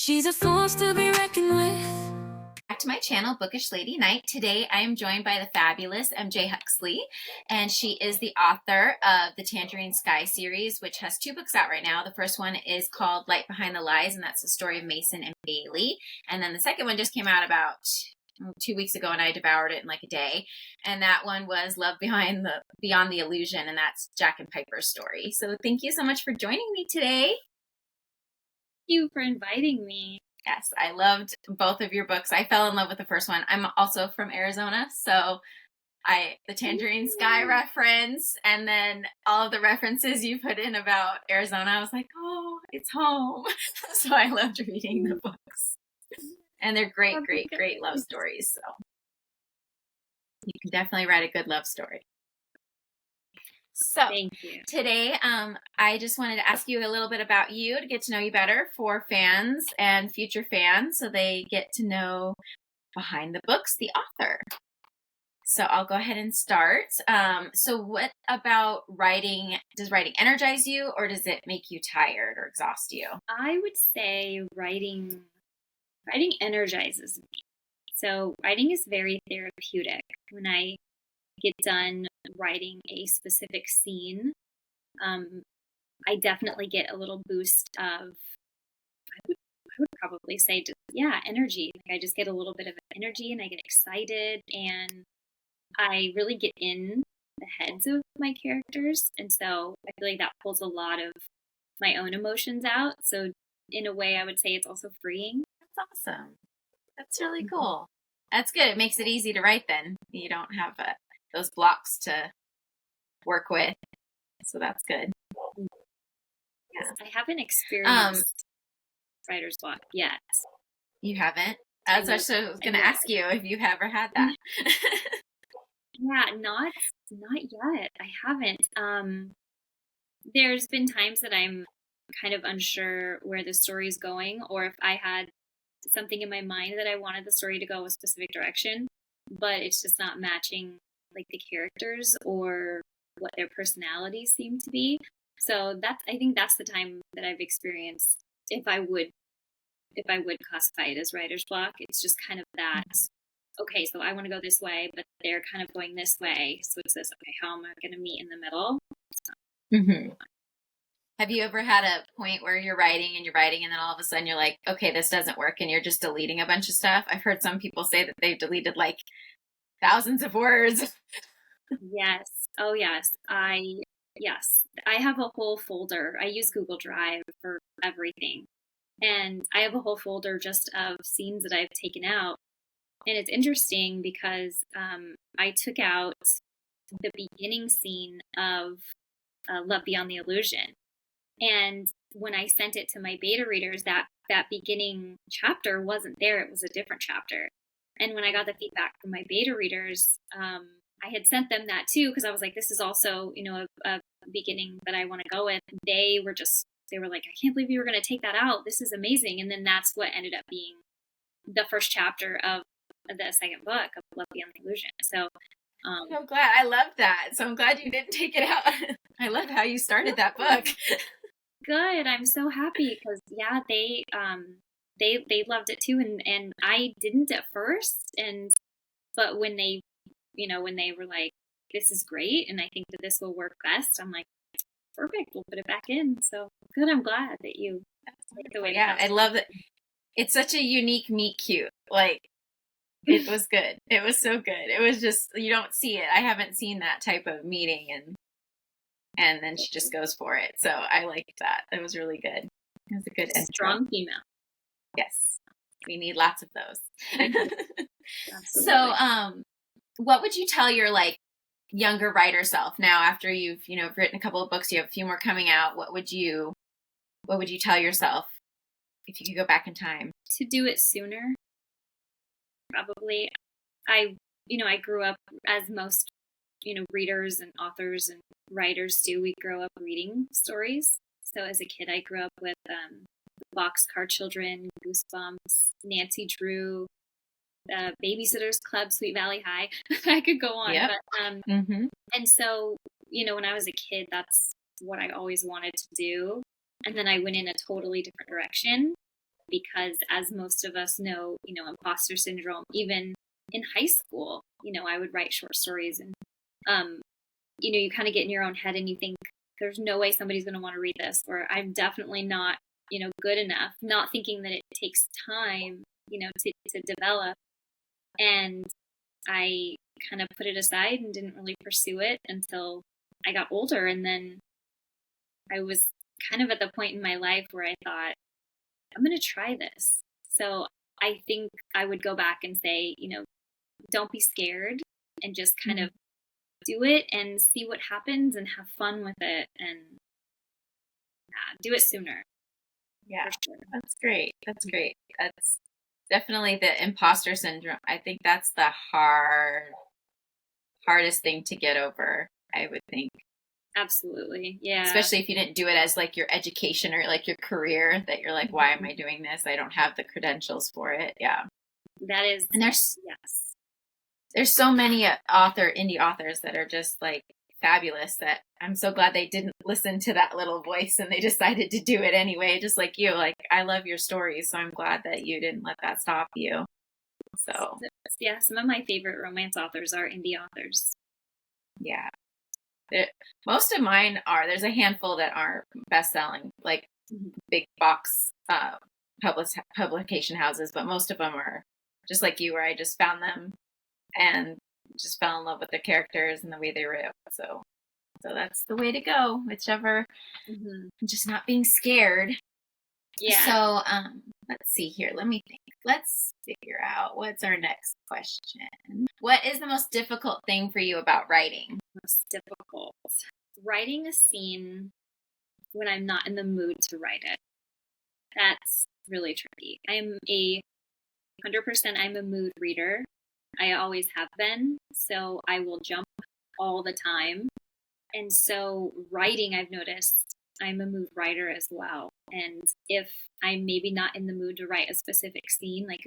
She's a force to be reckoned with. Back to my channel, Bookish Lady Night. Today I am joined by the fabulous MJ Huxley, and she is the author of the Tangerine Sky series, which has 2 books out right now. The first one is called Light Behind the Lies, and that's the story of Mason and Bailey. And then the second one just came out about 2 weeks ago, and I devoured it in like a day. And that one was Love Beyond the Illusion, and that's Jack and Piper's story. So thank you so much for joining me today. Thank you for inviting me. Yes, I loved both of your books. I fell in love with the first one. I'm also from Arizona, so the Tangerine Sky reference, and then all of the references you put in about Arizona, I was like, oh, it's home. So I loved reading the books. And they're great love stories. So you can definitely write a good love story. So Thank you. Today, I just wanted to ask you a little bit about you to get to know you better for fans and future fans, so they get to know behind the books, the author. So I'll go ahead and start. So what about writing? Does writing energize you, or does it make you tired or exhaust you? I would say writing energizes me. So writing is very therapeutic. When I get done writing a specific scene, I definitely get a little boost of, I would probably say, energy. Like I just get a little bit of energy, and I get excited, and I really get in the heads of my characters. And so I feel like that pulls a lot of my own emotions out. So in a way, I would say it's also freeing. That's awesome. That's really cool. That's good. It makes it easy to write then. You don't have those blocks to work with. So that's good. Yeah. I haven't experienced writer's block yet. You haven't? That's what I was going to ask you if you've ever had that. Yeah, not yet. I haven't. There's been times that I'm kind of unsure where the story is going, or if I had something in my mind that I wanted the story to go a specific direction, but it's just not matching like the characters or what their personalities seem to be. So I think that's the time that I've experienced, if I would classify it as writer's block. It's just kind of that, okay, so I want to go this way, but they're kind of going this way. So it's this, okay, how am I going to meet in the middle? So, Have you ever had a point where you're writing, and then all of a sudden you're like, okay, this doesn't work, and you're just deleting a bunch of stuff? I've heard some people say that they've deleted like thousands of words. Yes. Oh, yes. I have a whole folder. I use Google Drive for everything. And I have a whole folder just of scenes that I've taken out. And it's interesting because I took out the beginning scene of Love Beyond the Illusion. And when I sent it to my beta readers, that beginning chapter wasn't there. It was a different chapter. And when I got the feedback from my beta readers, I had sent them that too, because I was like, this is also, a beginning that I want to go with. They were like, I can't believe you were going to take that out. This is amazing. And then that's what ended up being the first chapter of the second book of Love Beyond the Illusion. So I'm so glad. I love that. So I'm glad you didn't take it out. I love how you started that book. Good. I'm so happy because they loved it too, and I didn't at first, but when they were like, this is great, and I think that this will work best, I'm like, perfect, we'll put it back in. So good. I'm glad that you like the way. Yeah, I love it. It's such a unique meet cute. Like, it was good. It was so good. It was just, you don't see it. I haven't seen that type of meeting, and then she just goes for it. So I liked that. It was really good. It was a good intro. Strong female. Yes. We need lots of those. So, what would you tell your like younger writer self now, after you've, written a couple of books, you have a few more coming out? What would you tell yourself if you could go back in time? To do it sooner. Probably. I grew up, as most, readers and authors and writers do, we grow up reading stories. So as a kid, I grew up with Boxcar Children, Goosebumps, Nancy Drew, Babysitter's Club, Sweet Valley High. I could go on. Yep. But, and so, when I was a kid, that's what I always wanted to do. And then I went in a totally different direction. because as most of us know, imposter syndrome, even in high school, I would write short stories and, you kind of get in your own head and you think there's no way somebody's going to want to read this, or I'm definitely not, good enough, not thinking that it takes time, to develop. And I kind of put it aside and didn't really pursue it until I got older. And then I was kind of at the point in my life where I thought, I'm going to try this. So I think I would go back and say, don't be scared and just kind of do it and see what happens and have fun with it and do it sooner. Yeah, for sure. That's great. That's great. That's definitely the imposter syndrome. I think that's the hardest thing to get over, I would think. Absolutely. Yeah. Especially if you didn't do it as like your education or like your career, that you're like, why am I doing this? I don't have the credentials for it. Yeah. That is. And there's so many indie authors that are just like fabulous, that I'm so glad they didn't listen to that little voice and they decided to do it anyway. Just like you, like, I love your stories, so I'm glad that you didn't let that stop you. So yeah, some of my favorite romance authors are indie authors. Yeah. Most of mine are. There's a handful that aren't best-selling, like big box publication houses, but most of them are just like you, where I just found them and just fell in love with the characters and the way they wrote. So that's the way to go. Whichever, just not being scared. Yeah. So let's see here. Let me think. Let's figure out what's our next question. What is the most difficult thing for you about writing? Most difficult. Writing a scene when I'm not in the mood to write it. That's really tricky. I'm 100% I'm a mood reader. I always have been. So I will jump all the time. And so writing, I've noticed I'm a mood writer as well. And if I'm maybe not in the mood to write a specific scene, like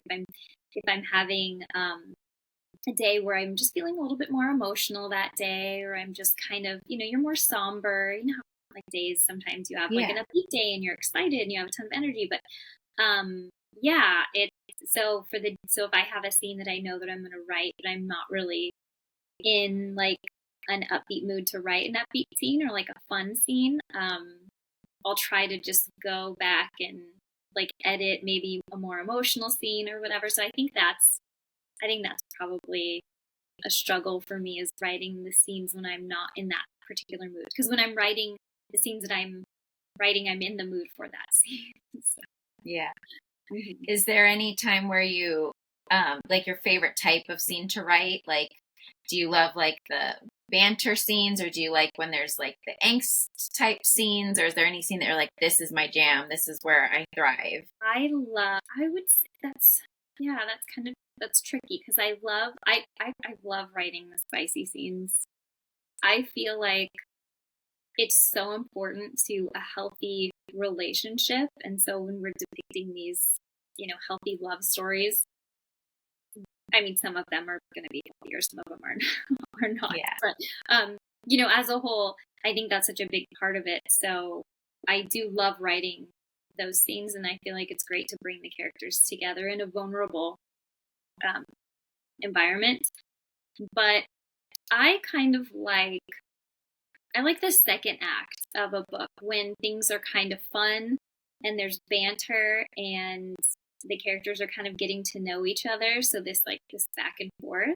if I'm having a day where I'm just feeling a little bit more emotional that day, or I'm just kind of, you're more somber, how like days sometimes you have like an upbeat day and you're excited and you have a ton of energy, but so if I have a scene that I know that I'm going to write, but I'm not really in like an upbeat mood to write an upbeat scene or like a fun scene, I'll try to just go back and like edit maybe a more emotional scene or whatever. So I think that's probably a struggle for me, is writing the scenes when I'm not in that particular mood. Because when I'm writing the scenes that I'm writing, I'm in the mood for that scene. So. Yeah. Is there any time where you, like your favorite type of scene to write? Like, do you love like the banter scenes, or do you like when there's like the angst type scenes, or is there any scene that you're like, this is my jam, this is where I thrive? I would say that's tricky, because I love writing the spicy scenes. I feel like it's so important to a healthy relationship. And so when we're depicting these, healthy love stories, I mean, some of them are going to be healthier, some of them are not. Yeah. But, as a whole, I think that's such a big part of it. So I do love writing those scenes, and I feel like it's great to bring the characters together in a vulnerable environment. But I kind of like the second act of a book, when things are kind of fun and there's banter and the characters are kind of getting to know each other. So this back and forth.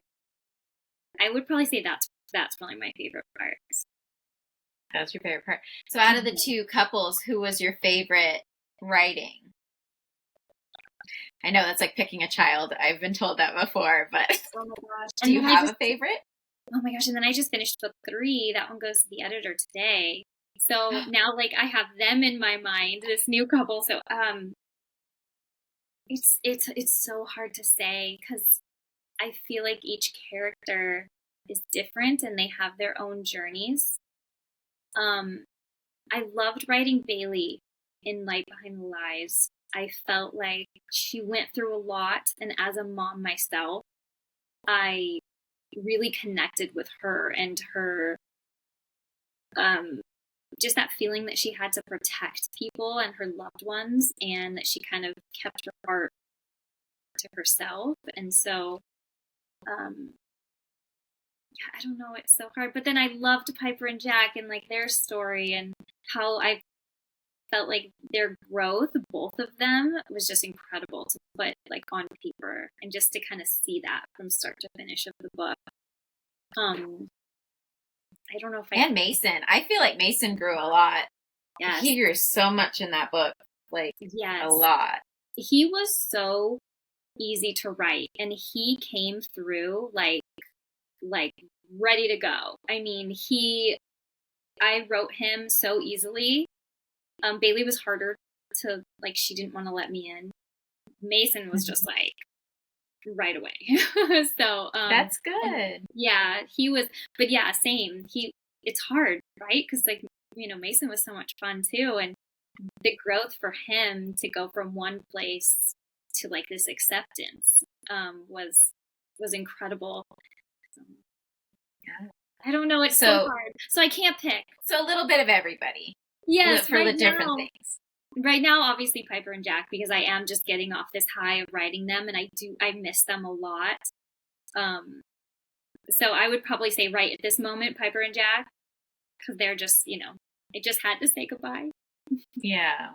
I would probably say that's probably my favorite part. That's your favorite part. So out of the two couples, who was your favorite writing? I know that's like picking a child. I've been told that before, but oh my gosh. Do you have a favorite? Oh my gosh, and then I just finished book 3. That one goes to the editor today. So now I have them in my mind, this new couple. So it's so hard to say, because I feel like each character is different and they have their own journeys. I loved writing Bailey in Light Behind the Lies. I felt like she went through a lot, and as a mom myself, I really connected with her and her just that feeling that she had to protect people and her loved ones, and that she kind of kept her heart to herself. And so, yeah, I don't know, it's so hard. But then I loved Piper and Jack and like their story and how I felt like their growth, both of them, was just incredible to put like on paper and just to kind of see that from start to finish of the book. I don't know if And Mason. I feel like Mason grew a lot. Yes. He grew so much in that book. Like, yes. a lot. He was so easy to write, and he came through like ready to go. I mean, I wrote him so easily. Bailey was harder to, like, she didn't want to let me in. Mason was just like right away. So that's good. Yeah, he was, but yeah, same. It's hard, right? Because like, you know, Mason was so much fun too, and the growth for him to go from one place to like this acceptance was incredible. So, yeah. I don't know. It's so hard. So I can't pick. So a little bit of everybody. Yes, for the different things. Right now, obviously Piper and Jack, because I am just getting off this high of writing them, and I miss them a lot. So I would probably say right at this moment, Piper and Jack, because they're just, you know, I just had to say goodbye. Yeah.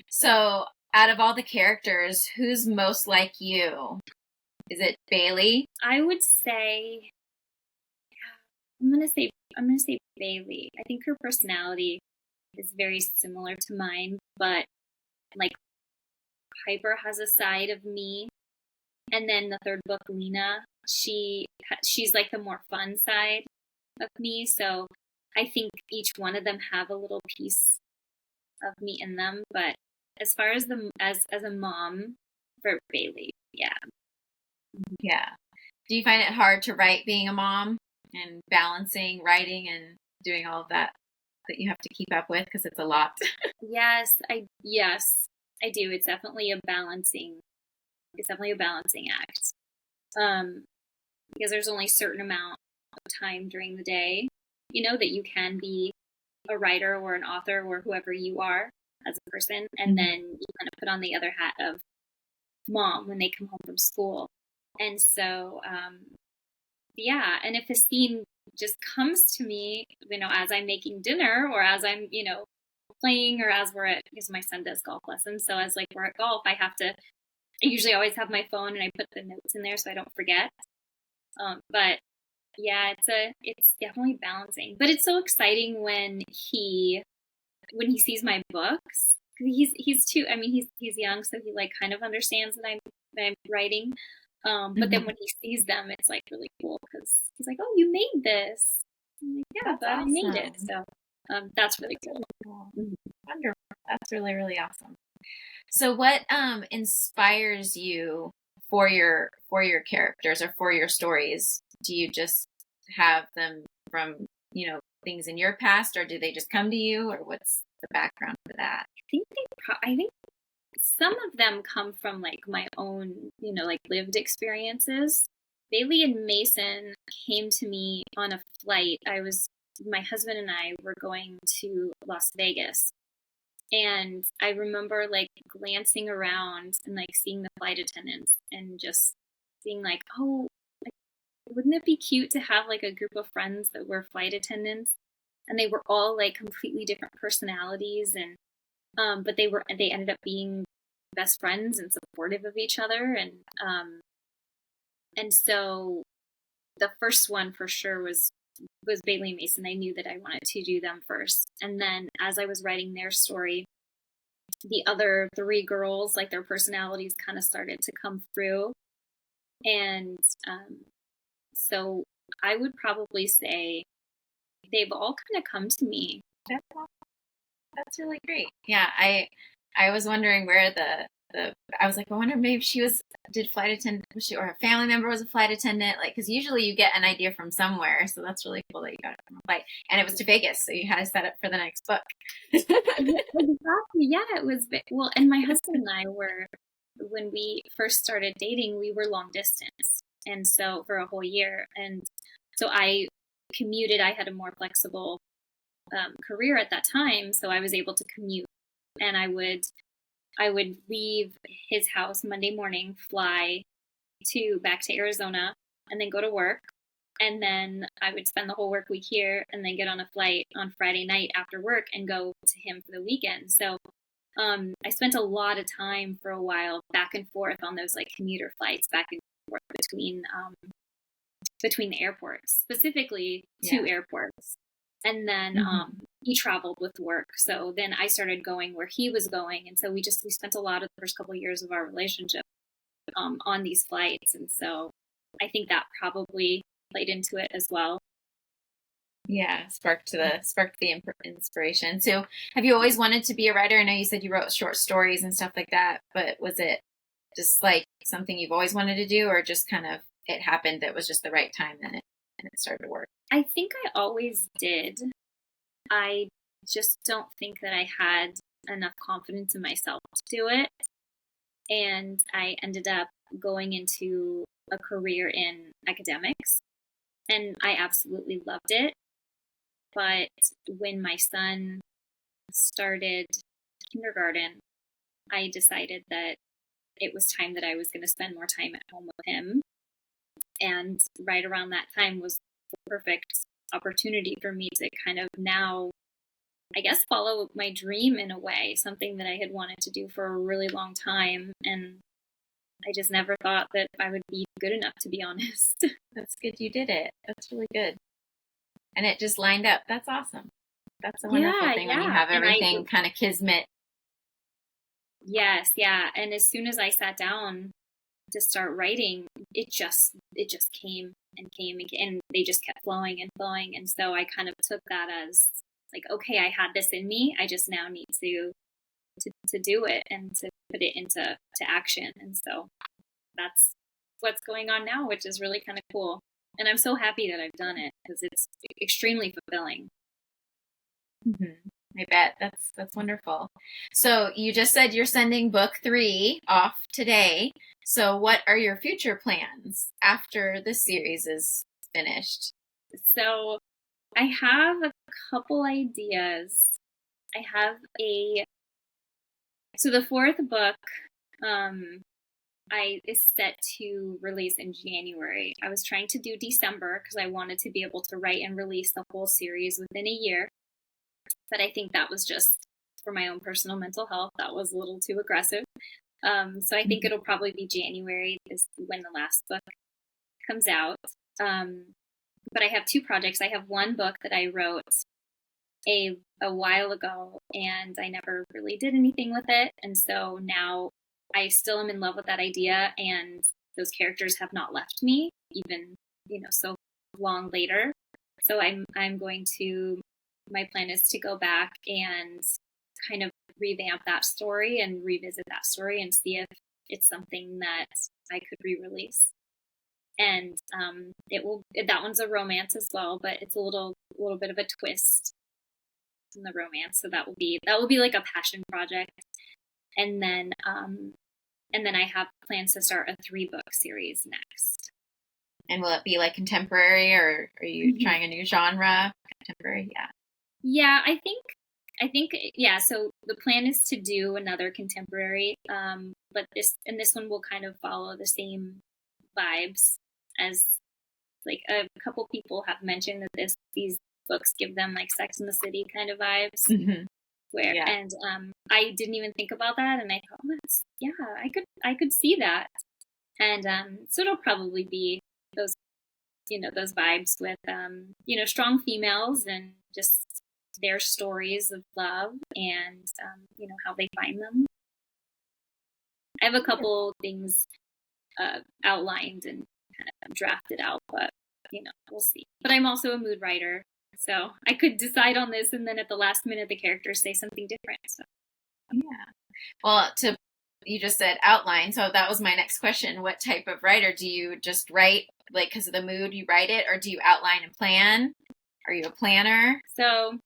So out of all the characters, who's most like you? Is it Bailey? I would say, I'm gonna say Bailey. I think her personality is very similar to mine, but like Piper has a side of me, and then the third book, Lena, she's like the more fun side of me. So I think each one of them have a little piece of me in them. But as far as as a mom, for Bailey, yeah. Do you find it hard to write being a mom and balancing writing and doing all of that you have to keep up with, because it's a lot? Yes, I do. It's definitely a balancing act. Because there's only a certain amount of time during the day, you know, that you can be a writer or an author or whoever you are as a person, and then you kind of put on the other hat of mom when they come home from school. And so yeah, and if a scene just comes to me, you know, as I'm making dinner or as I'm, you know, playing, or as we're at, because my son does golf lessons, so as like we're at golf, I usually always have my phone and I put the notes in there so I don't forget. But yeah, it's definitely balancing. But it's so exciting when he sees my books. He's too, I mean, he's young, so he like kind of understands that I'm writing. But then when he sees them, it's like really cool, because he's like, "Oh, you made this." I'm like, "Yeah, but awesome. I made it." So that's really cool. Wonderful. That's really, really awesome. So what inspires you for your characters or for your stories? Do you just have them from, you know, things in your past, or do they just come to you, or what's the background for that? I think some of them come from like my own, you know, like lived experiences. Bailey and Mason came to me on a flight. My husband and I were going to Las Vegas. And I remember like glancing around and like seeing the flight attendants and just being like, oh, like, wouldn't it be cute to have like a group of friends that were flight attendants? And they were all like completely different personalities, and but they ended up being best friends and supportive of each other. And so the first one for sure was Bailey and Mason. I knew that I wanted to do them first. And then as I was writing their story, the other three girls, like their personalities kind of started to come through. And so I would probably say they've all kind of come to me. That's really great. Yeah, I was wondering where I was like, I wonder maybe she did flight attendant, or a family member was a flight attendant, like, because usually you get an idea from somewhere. So that's really cool that you got it from a flight, and it was to Vegas, so you had to set up for the next book. Exactly. Yeah, it was. Well, and my husband and I when we first started dating, we were long distance, and so for a whole year, and so I commuted. I had a more flexible career at that time, so I was able to commute, and I would leave his house Monday morning, fly back to Arizona, and then go to work. And then I would spend the whole work week here and then get on a flight on Friday night after work and go to him for the weekend. So I spent a lot of time for a while back and forth on those like commuter flights back and forth between the airports, specifically two airports. And then he traveled with work. So then I started going where he was going. And so we spent a lot of the first couple of years of our relationship on these flights. And so I think that probably played into it as well. Yeah, sparked the inspiration. So have you always wanted to be a writer? I know you said you wrote short stories and stuff like that, but was it just like something you've always wanted to do, or just kind of it happened that was just the right time and it started to work? I think I always did. I just don't think that I had enough confidence in myself to do it. And I ended up going into a career in academics, and I absolutely loved it. But when my son started kindergarten, I decided that it was time that I was going to spend more time at home with him. And right around that time was the perfect opportunity for me to kind of now, I guess, follow my dream in a way, something that I had wanted to do for a really long time. And I just never thought that I would be good enough, to be honest. That's good you did it. That's really good. And it just lined up. That's awesome. That's a wonderful thing when you have everything kind of kismet. Yes, yeah. And as soon as I sat down to start writing, it just came and came, and they just kept flowing and flowing. And so I kind of took that as like, okay, I had this in me. I just now need to do it and to put it into action. And so that's what's going on now, which is really kind of cool. And I'm so happy that I've done it because it's extremely fulfilling. Mm-hmm. I bet. That's wonderful. So you just said you're sending book 3 off today. So what are your future plans after this series is finished? So I have a couple ideas. So the 4th book is set to release in January. I was trying to do December because I wanted to be able to write and release the whole series within a year. But I think that was just for my own personal mental health. That was a little too aggressive. So I think it'll probably be January is when the last book comes out. But I have 2 projects. I have one book that I wrote a while ago, and I never really did anything with it. And so now I still am in love with that idea, and those characters have not left me, even, so long later. So my plan is to go back and kind of revamp that story and revisit that story and see if it's something that I could re-release. And that one's a romance as well, but it's a little bit of a twist in the romance. So that will be like a passion project. And then I have plans to start a 3-book series next. And will it be like contemporary, or are you trying a new genre? Contemporary, yeah. Yeah, I think, yeah. So the plan is to do another contemporary, but this one will kind of follow the same vibes as, like, a couple people have mentioned that these books give them like Sex and the City kind of vibes. Mm-hmm. And I didn't even think about that, and I thought, I could see that, and so it'll probably be those vibes with strong females and just their stories of love and how they find them. I have a couple things outlined and kind of drafted out, but we'll see. But I'm also a mood writer, so I could decide on this and then at the last minute the characters say something different. So yeah. Well, you just said outline, so that was my next question. What type of writer? Do you just write, like, because of the mood you write it, or do you outline and plan? Are you a planner? So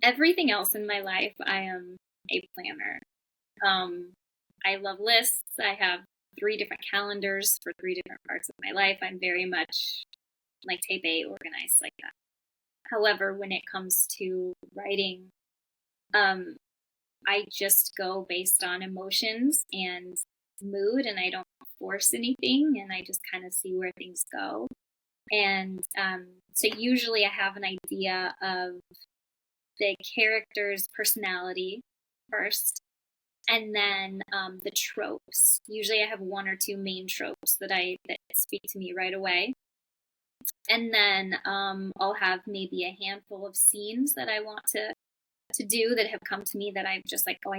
everything else in my life, I am a planner. I love lists. I have 3 different calendars for 3 different parts of my life. I'm very much like tape A, organized like that. However, when it comes to writing, I just go based on emotions and mood, and I don't force anything, and I just kind of see where things go. And so usually I have an idea of the character's personality first, and then the tropes. Usually I have one or two main tropes that speak to me right away. And then I'll have maybe a handful of scenes that I want to do that have come to me that I'm just like, oh,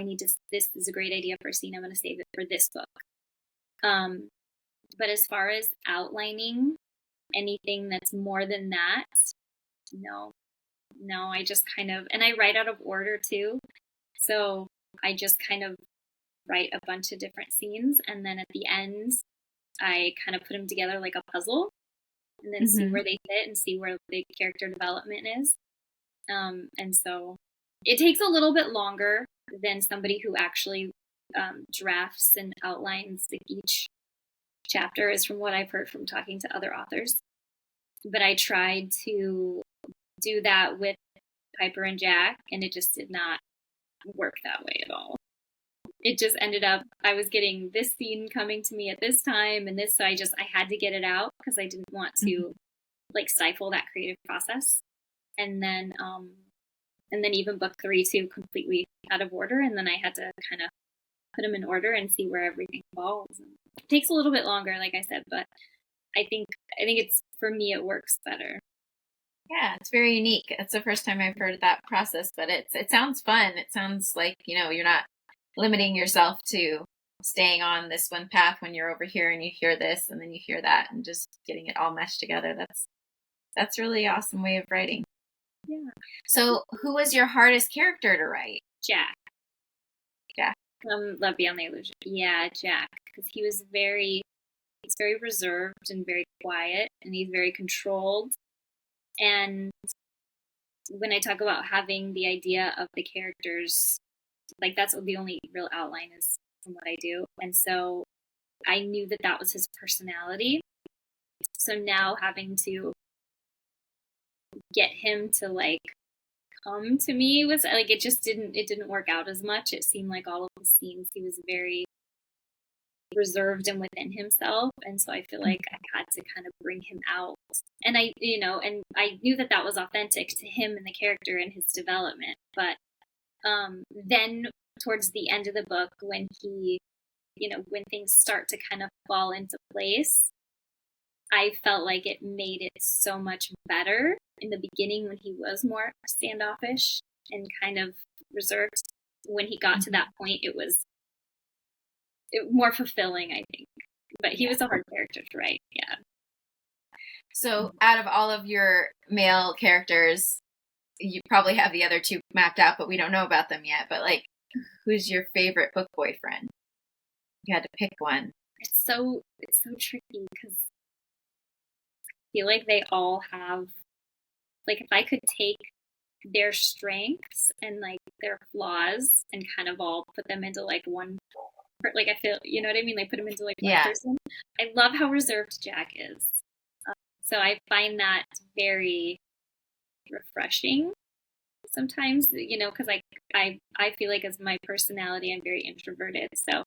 this is a great idea for a scene. I'm going to save it for this book. But as far as outlining anything that's more than that, no, I just kind of, and I write out of order too. So I just kind of write a bunch of different scenes. And then at the end, I kind of put them together like a puzzle and then see where they fit and see where the character development is. And so it takes a little bit longer than somebody who actually drafts and outlines like each chapter, is from what I've heard from talking to other authors. But I tried to do that with Piper and Jack, and it just did not work that way at all. It just ended up, I was getting this scene coming to me at this time and this, so I had to get it out because I didn't want to like stifle that creative process. And then even book 3 too, completely out of order, and then I had to kind of put them in order and see where everything falls. And it takes a little bit longer, like I said, but I think it's, for me, it works better. Yeah, it's very unique. It's the first time I've heard of that process, but it sounds fun. It sounds like, you're not limiting yourself to staying on this one path when you're over here and you hear this and then you hear that, and just getting it all meshed together. That's really awesome way of writing. Yeah. So who was your hardest character to write? Jack. Jack. Love Beyond the Illusion. Yeah, Jack. Because he's very reserved and very quiet, and he's very controlled. And when I talk about having the idea of the characters, like that's the only real outline is from what I do. And so I knew that was his personality. So now having to get him to like come to me was like, it didn't work out as much. It seemed like all of the scenes he was very reserved and within himself, and so I feel like I had to kind of bring him out, and I knew that was authentic to him and the character and his development. But then towards the end of the book, when when things start to kind of fall into place, I felt like it made it so much better in the beginning when he was more standoffish and kind of reserved. When he got to that point, it was more fulfilling, I think. But he was a hard character to write, yeah. So out of all of your male characters, you probably have the other 2 mapped out, but we don't know about them yet. But like, who's your favorite book boyfriend? You had to pick one. It's so tricky because I feel like they all have, like, if I could take their strengths and like their flaws and kind of all put them into like one, like I feel, you know what I mean? Like put them into like one person. I love how reserved Jack is. So I find that very refreshing sometimes, because I feel like as my personality, I'm very introverted. So,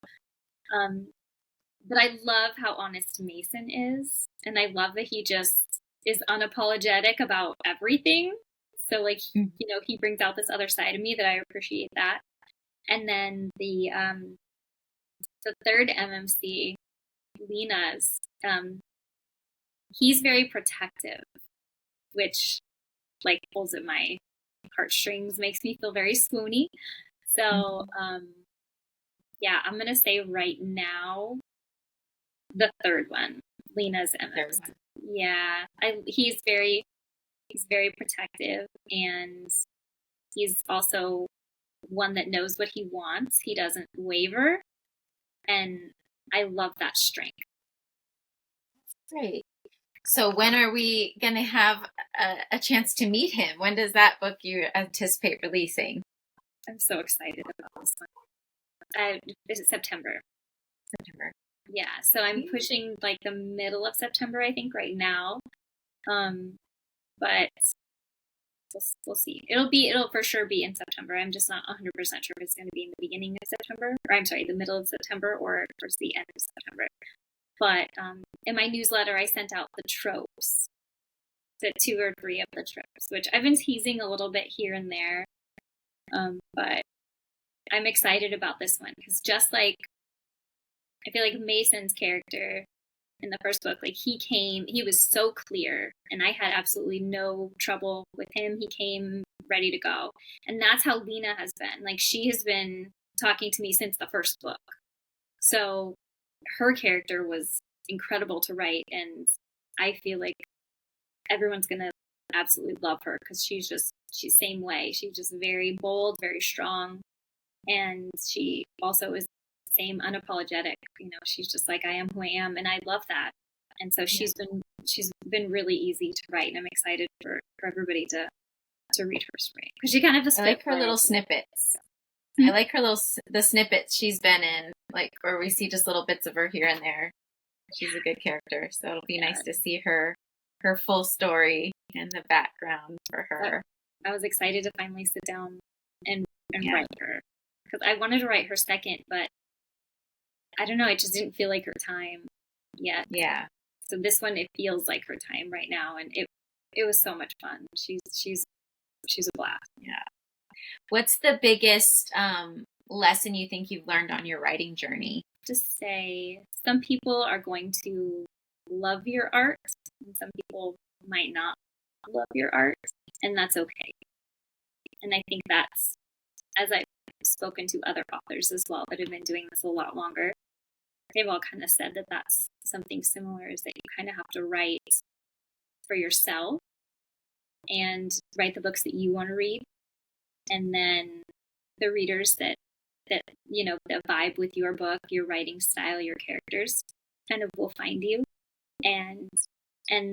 but I love how honest Mason is. And I love that he just is unapologetic about everything. So like, he brings out this other side of me that I appreciate that. And then the third MMC, Lena's, he's very protective, which like pulls at my heartstrings, makes me feel very swoony. So, yeah, I'm going to say right now, the third one, Lena's MMC. Yeah, he's very protective, and he's also one that knows what he wants. He doesn't waver. And I love that strength. Great. So when are we going to have a chance to meet him? When does that book you anticipate releasing? I'm so excited about this one. Is it September? September. Yeah, so I'm pushing like the middle of September, I think, right now. But we'll see. It'll for sure be in September. I'm just not 100% sure if it's going to be in the beginning of September, or I'm sorry, the middle of September, or towards the end of September. But in my newsletter, I sent out the tropes, the 2 or 3 of the tropes, which I've been teasing a little bit here and there. But I'm excited about this one because just like I feel like Mason's character in the first book, like he was so clear, and I had absolutely no trouble with him. He came ready to go. And that's how Lena has been. Like, she has been talking to me since the first book. So her character was incredible to write, and I feel like everyone's going to absolutely love her because she's same way. She's just very bold, very strong, and she also is same unapologetic. She's just like, I am who I am, and I love that. And so she's been really easy to write, and I'm excited for everybody to read her story because she kind of I like her little snippets. I like the snippets she's been in, like where we see just little bits of her here and there. She's a good character, so it'll be nice to see her full story and the background for her. I was excited to finally sit down and write her because I wanted to write her second, but I don't know, it just didn't feel like her time yet. Yeah. So this one, it feels like her time right now, and it was so much fun. She's a blast. Yeah. What's the biggest lesson you think you've learned on your writing journey? To say some people are going to love your art, and some people might not love your art, and that's okay. And I think that's, as I've spoken to other authors as well that have been doing this a lot longer, they've all kind of said that that's something similar, is that you kind of have to write for yourself and write the books that you want to read, and then the readers that that vibe with your book, your writing style, your characters kind of will find you. And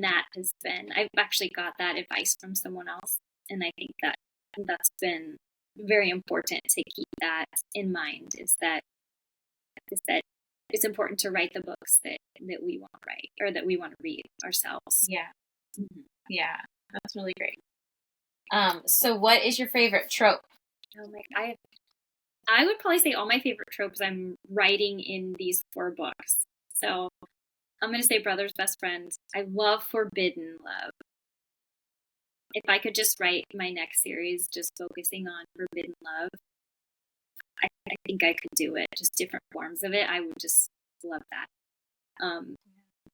that has been, I've actually got that advice from someone else, and I think that that's been very important to keep that in mind, is that it's important to write the books that we want to write, or that we want to read ourselves. Yeah. Mm-hmm. Yeah, that's really great. So what is your favorite trope? Oh my, I would probably say all my favorite tropes I'm writing in these 4 books. So I'm going to say Brother's Best Friend. I love forbidden love. If I could just write my next series just focusing on forbidden love, I think I could do it. Just different forms of it. I would just love that.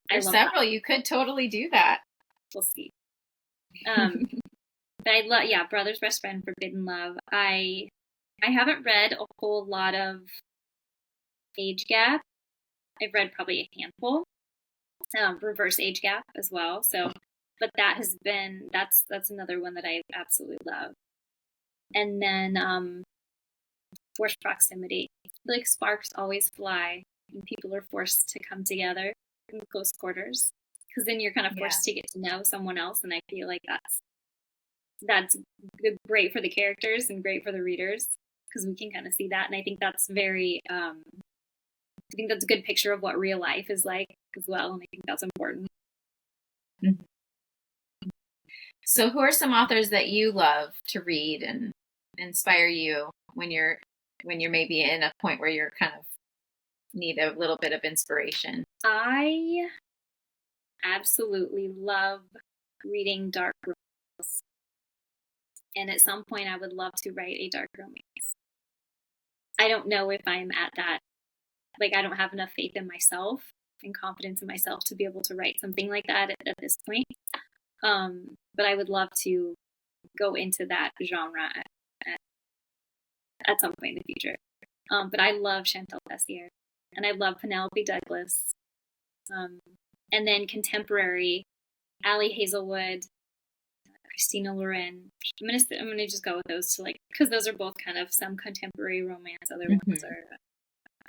There's several. You could totally do that. We'll see. But I love, Brother's Best Friend, forbidden love. I haven't read a whole lot of age gap. I've read probably a handful. Reverse age gap as well. So, but that has been, that's another one that I absolutely love. And then forced proximity. I feel like sparks always fly when people are forced to come together in close quarters, because then you're kind of forced to get to know someone else, and I feel like that's great for the characters and great for the readers, because we can kind of see that. And I think that's very I think that's a good picture of what real life is like as well, and I think that's important. Mm-hmm. So who are some authors that you love to read and inspire you when you're maybe in a point where you're kind of need a little bit of inspiration? I absolutely love reading dark romance. And at some point I would love to write a dark romance. I don't know if I'm at that, like, I don't have enough faith in myself and confidence in myself to be able to write something like that at this point. But I would love to go into that genre at some point in the future. But I love Chantal Tessier, and I love Penelope Douglas. And then contemporary, Ali Hazelwood, Christina Loren. I'm gonna just go with those two, like, because those are both kind of some contemporary romance. Other ones are.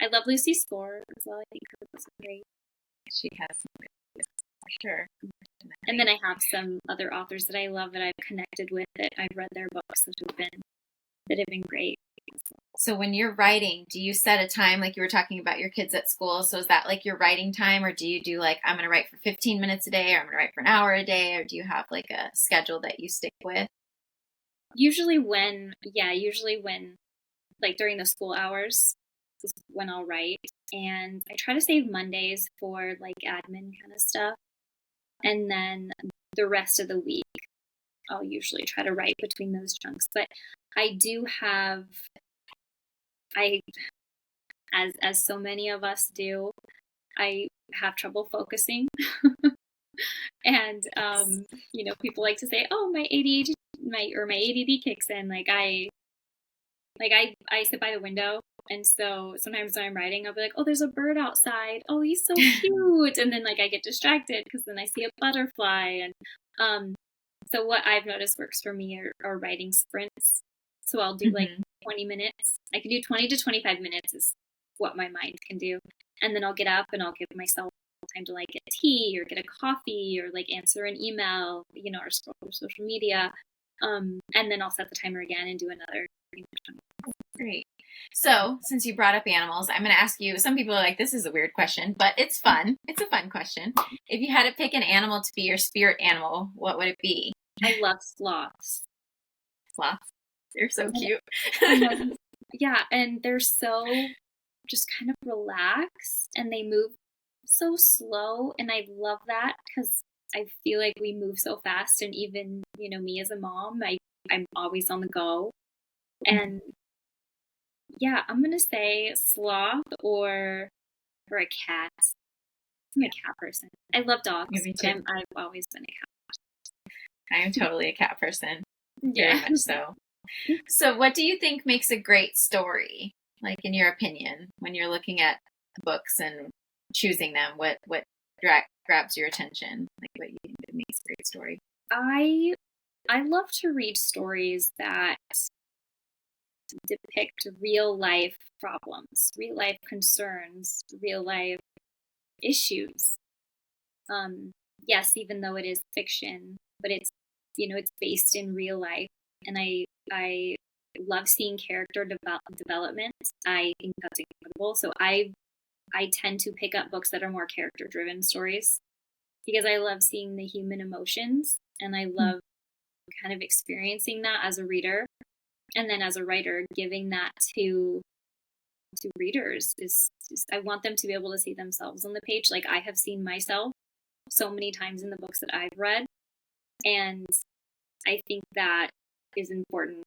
I love Lucy Score as well. I think her books are great. She has some good books, for sure. And then I have some other authors that I love that I've connected with, that I've read their books that have been great. So when you're writing, do you set a time, like you were talking about your kids at school? So is that like your writing time, or do you do like, I'm going to write for 15 minutes a day, or I'm going to write for an hour a day, or do you have like a schedule that you stick with? Usually when like during the school hours is when I'll write. And I try to save Mondays for like admin kind of stuff. And then the rest of the week, I'll usually try to write between those chunks. But I do have, as so many of us do, I have trouble focusing. And, people like to say, oh, my ADHD, my ADD kicks in. I sit by the window. And so sometimes when I'm writing, I'll be like, oh, there's a bird outside. Oh, he's so cute. And then like I get distracted because then I see a butterfly. And so what I've noticed works for me are writing sprints. So I'll do like 20 minutes. I can do 20 to 25 minutes is what my mind can do. And then I'll get up and I'll give myself time to like get tea or get a coffee or like answer an email, or scroll through social media. And then I'll set the timer again and do another. Great. So since you brought up animals, I'm going to ask you, some people are like, this is a weird question, but it's fun. It's a fun question. If you had to pick an animal to be your spirit animal, what would it be? I love sloths. Sloths? They're so cute. Yeah, and they're so just kind of relaxed and they move so slow. And I love that because I feel like we move so fast. And even, me as a mom, I'm always on the go. And yeah, I'm going to say sloth or a cat. I'm a cat person. I love dogs. Me too. I've always been a cat person. I am totally a cat person. Yeah. Very much so. So what do you think makes a great story? Like in your opinion, when you're looking at books and choosing them, what grabs your attention? Like what you think makes a great story? I love to read stories that depict real life problems, real life concerns, real life issues. Yes, even though it is fiction, but it's based in real life, and I love seeing character development. I think that's incredible. So I tend to pick up books that are more character driven stories because I love seeing the human emotions and I love kind of experiencing that as a reader. And then as a writer, giving that to readers is I want them to be able to see themselves on the page. Like I have seen myself so many times in the books that I've read. And I think that is important,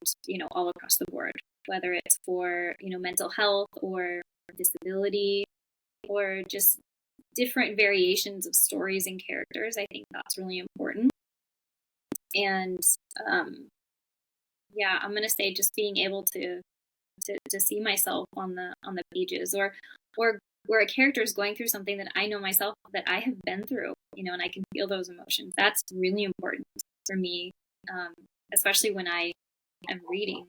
all across the board, whether it's for, mental health or disability or just different variations of stories and characters. I think that's really important. And, yeah, I'm going to say just being able to see myself on the pages or where a character is going through something that I know myself that I have been through, and I can feel those emotions. That's really important for me, especially when I am reading.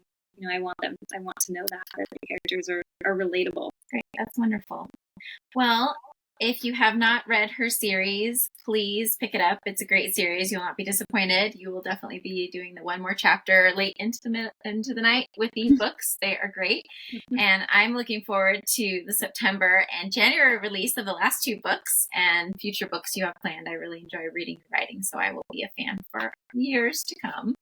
I want to know that the characters are relatable. Great. That's wonderful. Well, if you have not read her series, please pick it up. It's a great series. You'll not be disappointed. You will definitely be doing the one more chapter late into the night with these books. They are great. And I'm looking forward to the September and January release of the last two books and future books you have planned. I really enjoy reading and writing, so I will be a fan for years to come.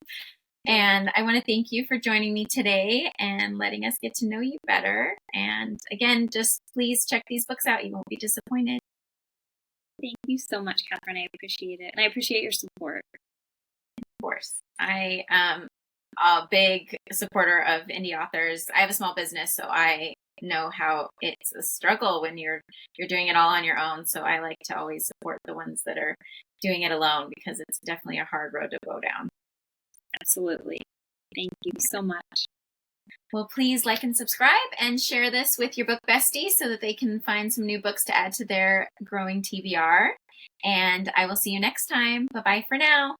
And I want to thank you for joining me today and letting us get to know you better. And again, just please check these books out. You won't be disappointed. Thank you so much, Catherine. I appreciate it. And I appreciate your support. Of course. I am a big supporter of indie authors. I have a small business, so I know how it's a struggle when you're doing it all on your own. So I like to always support the ones that are doing it alone because it's definitely a hard road to go down. Absolutely. Thank you so much. Well, please like and subscribe and share this with your book besties so that they can find some new books to add to their growing TBR. And I will see you next time. Bye-bye for now.